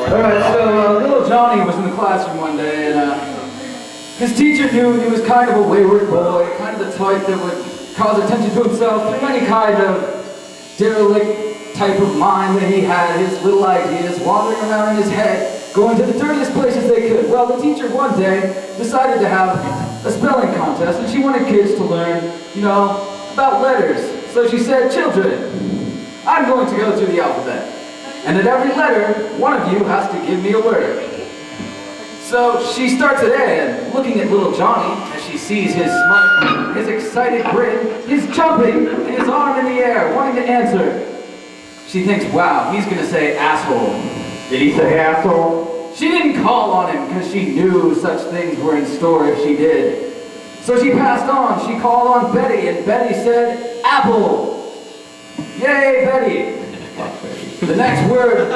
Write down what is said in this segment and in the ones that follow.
Alright, so little Johnny was in the classroom one day, and his teacher knew he was kind of a wayward boy, kind of the type that would cause attention to himself through any kind of derelict type of mind that he had, his little ideas wandering around in his head, going to the dirtiest places they could. Well, the teacher one day decided to have a spelling contest, and she wanted kids to learn, about letters. So she said, "Children, I'm going to go through the alphabet. And at every letter, one of you has to give me a word." So she starts at A, and looking at little Johnny, as she sees his smile, his excited grin, his jumping, and his arm in the air, wanting to answer, she thinks, wow, he's gonna say asshole. Did he say asshole? She didn't call on him because she knew such things were in store if she did. So she passed on, she called on Betty, and Betty said, apple. Yay, Betty. The next word,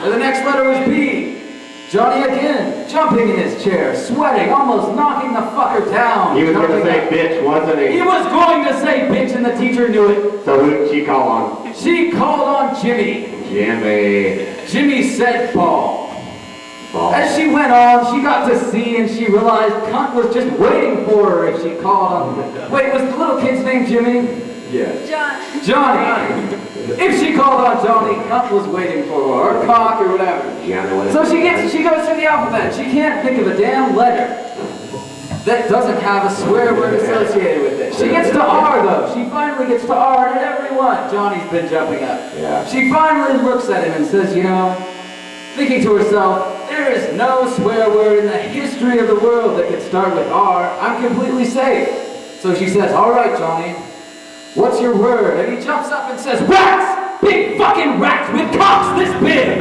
or the next letter was B. Johnny again, jumping in his chair, sweating, almost knocking the fucker down. He was going to say bitch, wasn't he? He was going to say bitch, and the teacher knew it. So who did she call on? She called on Jimmy. Jimmy said ball. As she went on, she got to see, and she realized cunt was just waiting for her if she called on. Wait, was the little kid's name Jimmy? Yeah. Johnny. If she called on Johnny, cunt was waiting for her, or cock, or whatever. So she goes through the alphabet. She can't think of a damn letter that doesn't have a swear word associated with it. She gets to R, though. She finally gets to R, and at every one, Johnny's been jumping up. Yeah. She finally looks at him and says, thinking to herself, there is no swear word in the history of the world that could start with R. I'm completely safe. So she says, all right, Johnny, what's your word? And he jumps up and says, rats! Big fucking rats with cocks this big!